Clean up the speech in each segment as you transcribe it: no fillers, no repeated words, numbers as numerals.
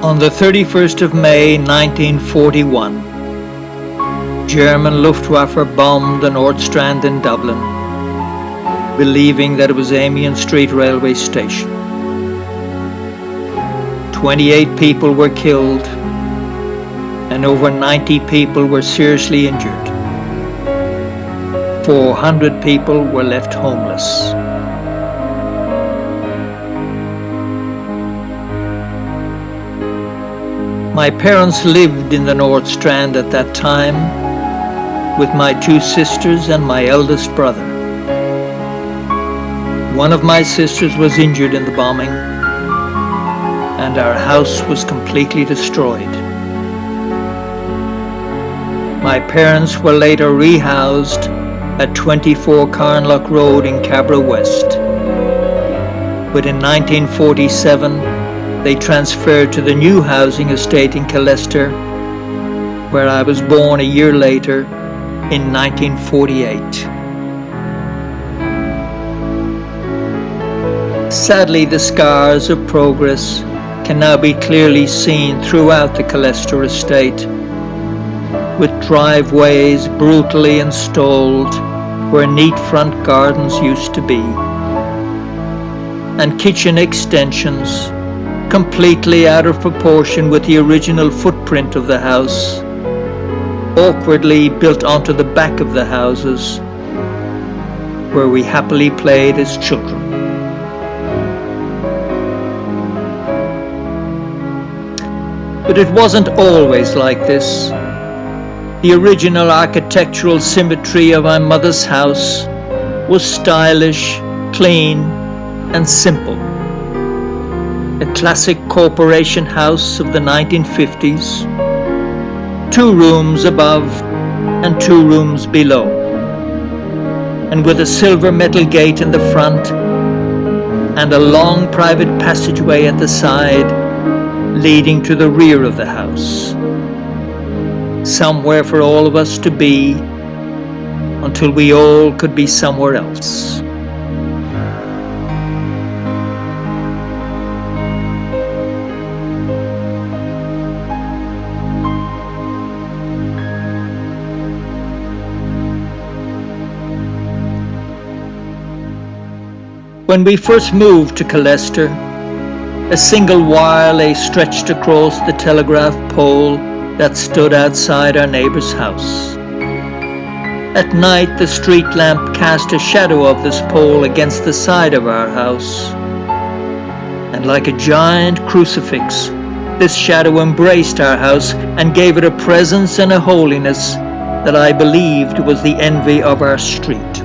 On the 31st of May 1941, German Luftwaffe bombed the North Strand in Dublin, believing that it was Amiens Street railway station. 28 people were killed and over 90 people were seriously injured. 400 people were left homeless. My parents lived in the North Strand at that time with my 2 sisters and my eldest brother. One of my sisters was injured in the bombing, and our house was completely destroyed. My parents were later rehoused at 24 Carnlough Road in Cabra West. But in 1947, they transferred to the new housing estate in Killester, where I was born a year later in 1948. Sadly, the scars of progress can now be clearly seen throughout the Killester estate, with driveways brutally installed where neat front gardens used to be, and kitchen extensions completely out of proportion with the original footprint of the house, awkwardly built onto the back of the houses where we happily played as children. But it wasn't always like this. The original architectural symmetry of my mother's house was stylish, clean, and simple. A classic corporation house of the 1950s, 2 rooms above and 2 rooms below, and with a silver metal gate in the front and a long private passageway at the side leading to the rear of the house. Somewhere for all of us to be until we all could be somewhere else. When we first moved to Killester, a single wire lay stretched across the telegraph pole that stood outside our neighbour's house. At night, the street lamp cast a shadow of this pole against the side of our house, and like a giant crucifix, this shadow embraced our house and gave it a presence and a holiness that I believed was the envy of our street.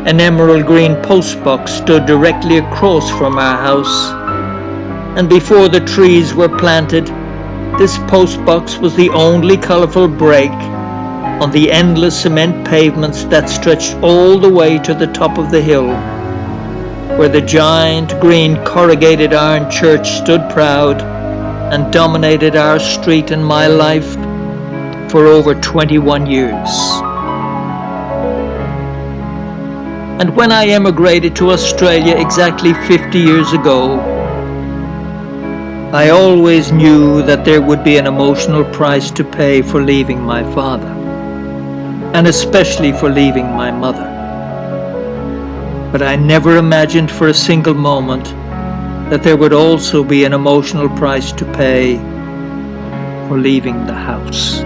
An emerald green postbox stood directly across from our house, and before the trees were planted, this postbox was the only colourful break on the endless cement pavements that stretched all the way to the top of the hill, where the giant green corrugated iron church stood proud and dominated our street and my life for over 21 years. And when I emigrated to Australia exactly 50 years ago, I always knew that there would be an emotional price to pay for leaving my father, and especially for leaving my mother. But I never imagined for a single moment that there would also be an emotional price to pay for leaving the house.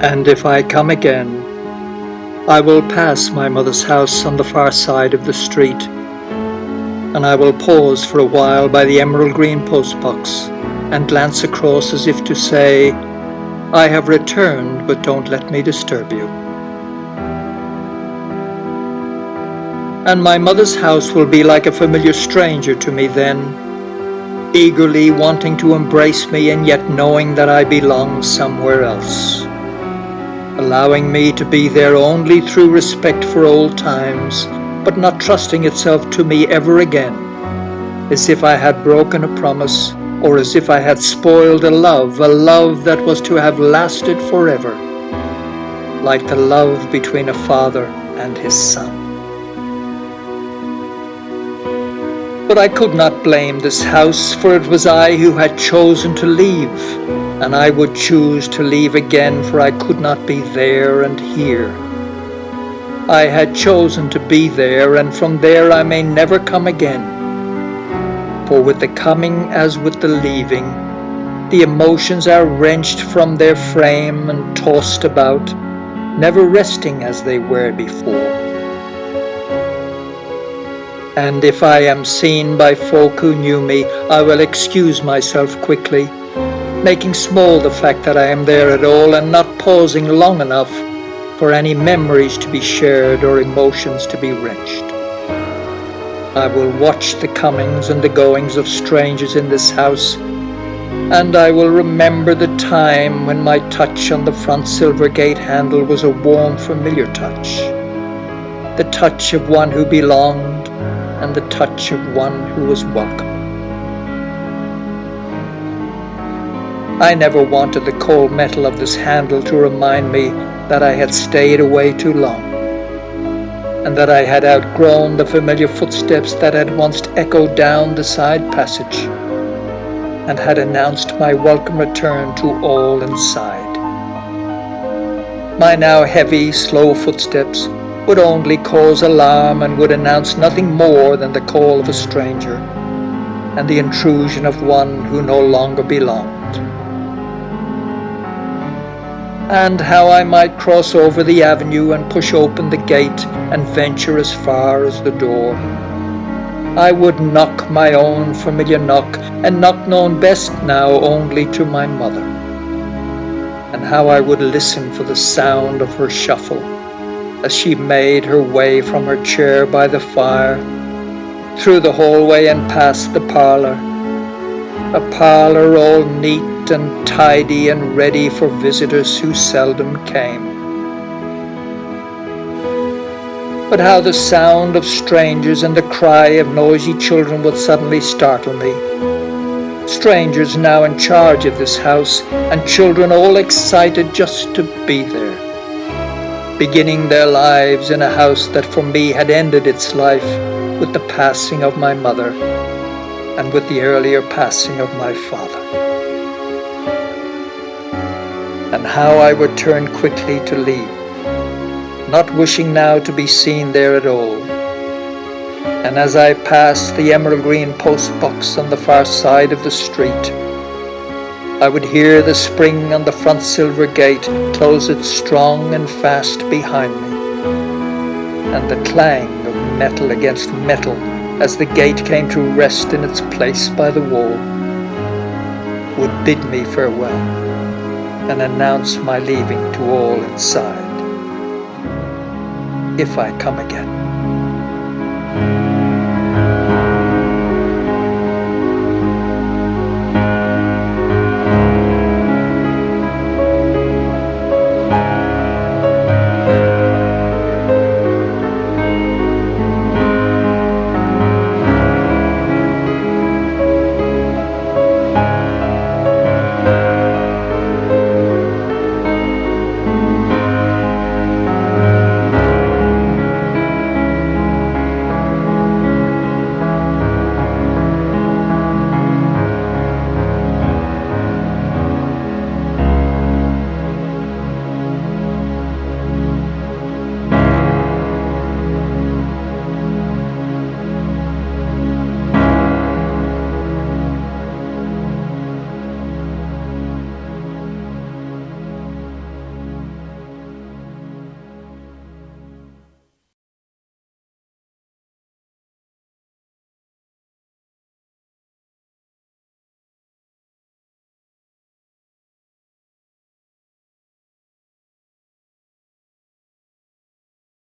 And if I come again, I will pass my mother's house on the far side of the street, and I will pause for a while by the emerald green postbox and glance across as if to say, I have returned, but don't let me disturb you. And my mother's house will be like a familiar stranger to me then, eagerly wanting to embrace me and yet knowing that I belong somewhere else, allowing me to be there only through respect for old times, but not trusting itself to me ever again, as if I had broken a promise, or as if I had spoiled a love that was to have lasted forever, like the love between a father and his son. But I could not blame this house, for it was I who had chosen to leave, and I would choose to leave again, for I could not be there and here. I had chosen to be there, and from there I may never come again. For with the coming as with the leaving, the emotions are wrenched from their frame and tossed about, never resting as they were before. And if I am seen by folk who knew me, I will excuse myself quickly, making small the fact that I am there at all, and not pausing long enough for any memories to be shared or emotions to be wrenched. I will watch the comings and the goings of strangers in this house, and I will remember the time when my touch on the front silver gate handle was a warm, familiar touch, the touch of one who belonged, and the touch of one who was welcome. I never wanted the cold metal of this handle to remind me that I had stayed away too long, and that I had outgrown the familiar footsteps that had once echoed down the side passage, and had announced my welcome return to all inside. My now heavy, slow footsteps would only cause alarm and would announce nothing more than the call of a stranger and the intrusion of one who no longer belonged. And how I might cross over the avenue and push open the gate and venture as far as the door. I would knock my own familiar knock, and knock known best now only to my mother. And how I would listen for the sound of her shuffle as she made her way from her chair by the fire, through the hallway and past the parlour, a parlour all neat and tidy and ready for visitors who seldom came. But how the sound of strangers and the cry of noisy children would suddenly startle me. Strangers now in charge of this house, and children all excited just to be there, beginning their lives in a house that for me had ended its life with the passing of my mother and with the earlier passing of my father. And how I would turn quickly to leave, not wishing now to be seen there at all. And as I passed the emerald green postbox on the far side of the street, I would hear the spring on the front silver gate close it strong and fast behind me, and the clang of metal against metal as the gate came to rest in its place by the wall would bid me farewell and announce my leaving to all inside, if I come again.